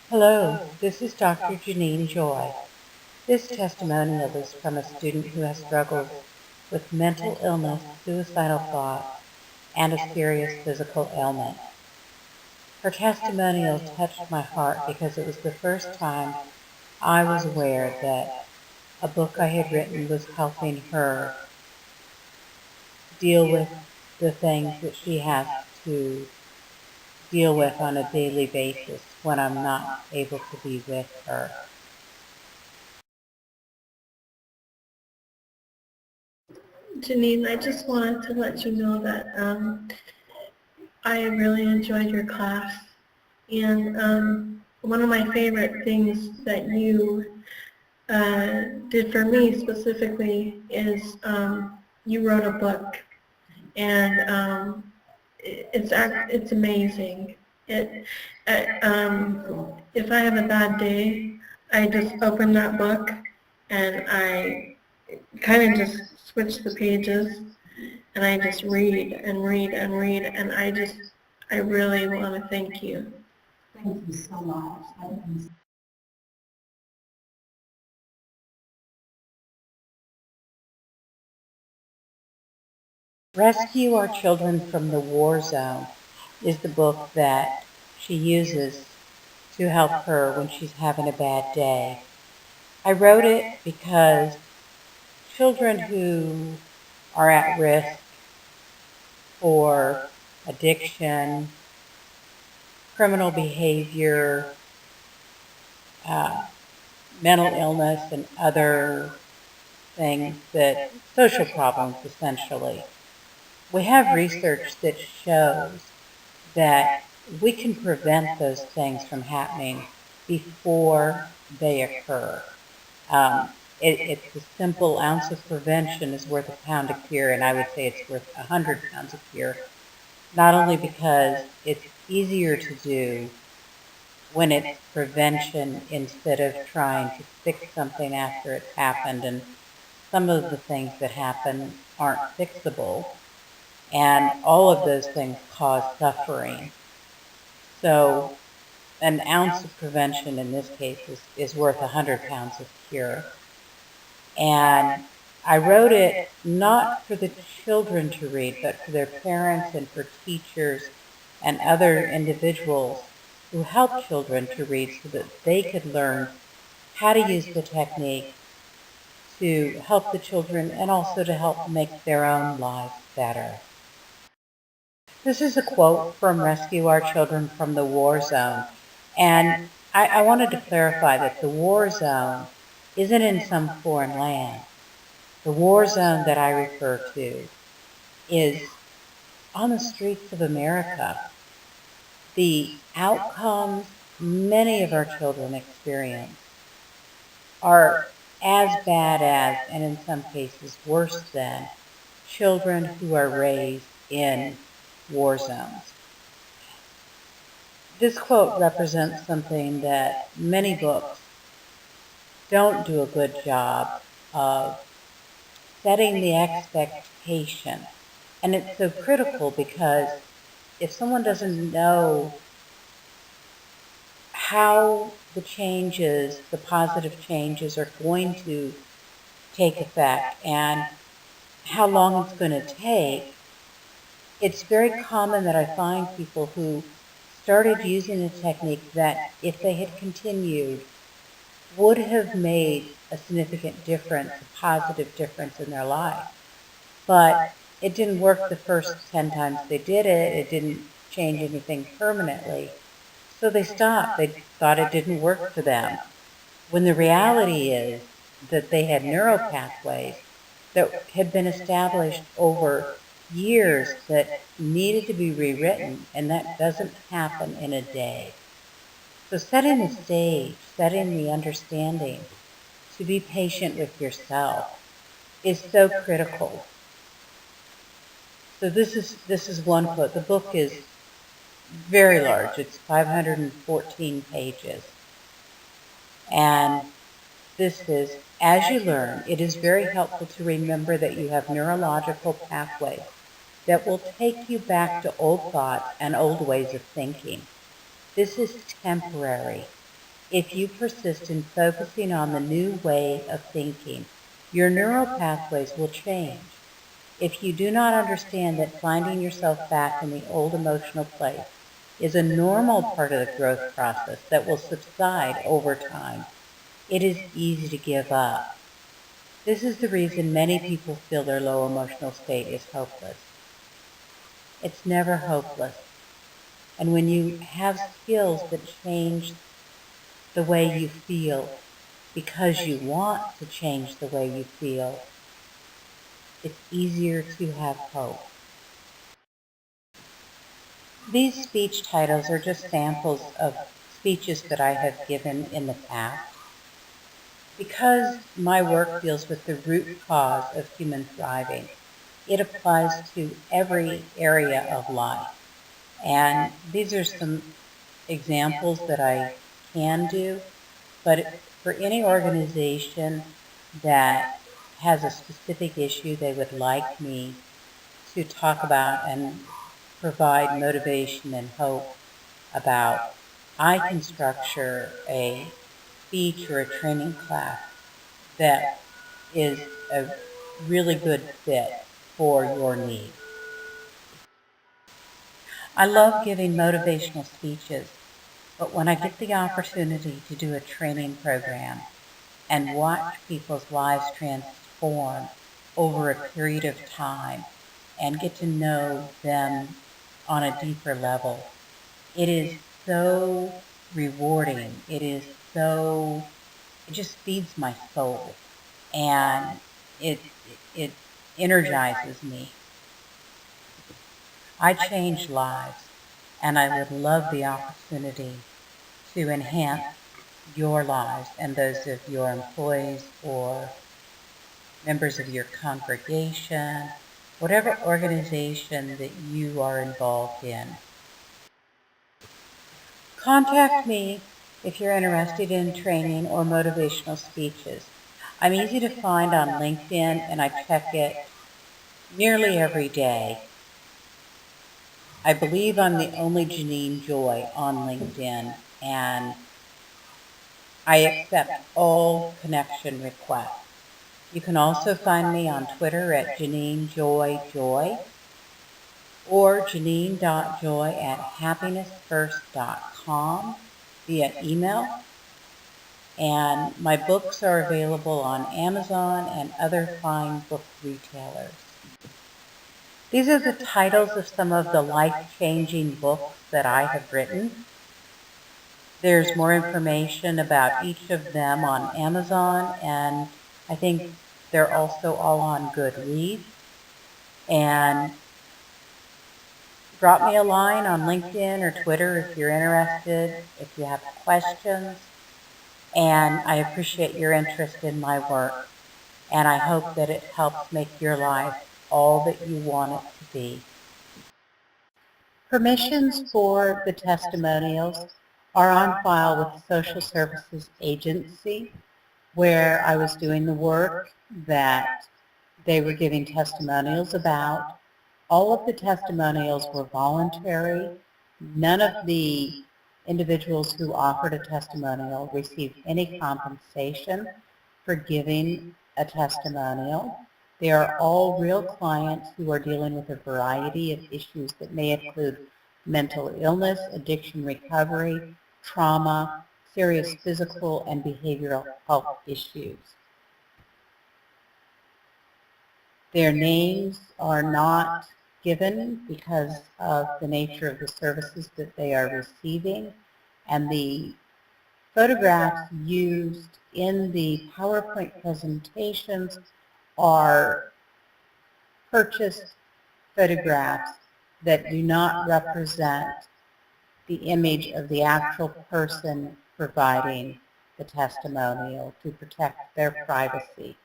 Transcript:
Hello, this is Dr. Janine Joy. This testimonial is from a student who has struggled with mental illness, suicidal thoughts, and a serious physical ailment. Her testimonial touched my heart because it was the first time I was aware that a book I had written was helping her deal with the things that she has to deal with on a daily basis when I'm not able to be with her. Janine, I just wanted to let you know that I really enjoyed your class, and one of my favorite things that you did for me specifically is you wrote a book, and it's amazing. If I have a bad day, I just open that book and I kind of just switch the pages and I just read and read and read, and I really want to thank you. Thank you so much. Rescue Our Children from the War Zone is the book that she uses to help her when she's having a bad day. I wrote it because children who are at risk for addiction, criminal behavior, mental illness, and other things that social problems essentially. We have research that shows that we can prevent those things from happening before they occur. It's a simple ounce of prevention is worth a pound of cure, and I would say it's worth 100 pounds of cure, not only because it's easier to do when it's prevention instead of trying to fix something after it's happened, and some of the things that happen aren't fixable, and all of those things cause suffering. So an ounce of prevention in this case is worth 100 pounds of cure. And I wrote it not for the children to read, but for their parents and for teachers and other individuals who help children to read so that they could learn how to use the technique to help the children and also to help make their own lives better. This is a quote from Rescue Our Children from the War Zone. And I wanted to clarify that the war zone isn't in some foreign land. The war zone that I refer to is on the streets of America. The outcomes many of our children experience are as bad as, and in some cases worse than, children who are raised in war zones. This quote represents something that many books don't do a good job of setting the expectation. And it's so critical because if someone doesn't know how the changes, the positive changes are going to take effect and how long it's going to take, it's very common that I find people who started using the technique that if they had continued would have made a significant difference, a positive difference in their life. But it didn't work the first 10 times they did it. It didn't change anything permanently. So they stopped. They thought it didn't work for them. When the reality is that they had neural pathways that had been established over years that needed to be rewritten, and that doesn't happen in a day. So setting the stage, setting the understanding to be patient with yourself is so critical. So this is one quote. The book is very large. It's 514 pages. And this is, as you learn, it is very helpful to remember that you have neurological pathways that will take you back to old thoughts and old ways of thinking. This is temporary. If you persist in focusing on the new way of thinking, your neural pathways will change. If you do not understand that finding yourself back in the old emotional place is a normal part of the growth process that will subside over time, it is easy to give up. This is the reason many people feel their low emotional state is hopeless. It's never hopeless. And when you have skills that change the way you feel because you want to change the way you feel, it's easier to have hope. These speech titles are just samples of speeches that I have given in the past. Because my work deals with the root cause of human thriving, it applies to every area of life. And these are some examples that I can do, but for any organization that has a specific issue they would like me to talk about and provide motivation and hope about, I can structure a speech or a training class that is a really good fit for your needs. I love giving motivational speeches, but when I get the opportunity to do a training program and watch people's lives transform over a period of time and get to know them on a deeper level, it is so rewarding. It just feeds my soul, and it energizes me. I change lives, and I would love the opportunity to enhance your lives and those of your employees or members of your congregation, whatever organization that you are involved in. Contact me if you're interested in training or motivational speeches. I'm easy to find on LinkedIn, and I check it nearly every day. I believe I'm the only Janine Joy on LinkedIn, and I accept all connection requests. You can also find me on Twitter at JanineJoyJoy or janine.joy@happinessfirst.com via email. And my books are available on Amazon and other fine book retailers. These are the titles of some of the life-changing books that I have written. There's more information about each of them on Amazon, and I think they're also all on Goodreads. And drop me a line on LinkedIn or Twitter if you're interested, if you have questions. And I appreciate your interest in my work, and I hope that it helps make your life all that you want it to be. Permissions for the testimonials are on file with the Social Services Agency, where I was doing the work that they were giving testimonials about. All of the testimonials were voluntary. None of the individuals who offered a testimonial received any compensation for giving a testimonial. They are all real clients who are dealing with a variety of issues that may include mental illness, addiction recovery, trauma, serious physical and behavioral health issues. Their names are not given because of the nature of the services that they are receiving, and the photographs used in the PowerPoint presentations are purchased photographs that do not represent the image of the actual person providing the testimonial to protect their privacy.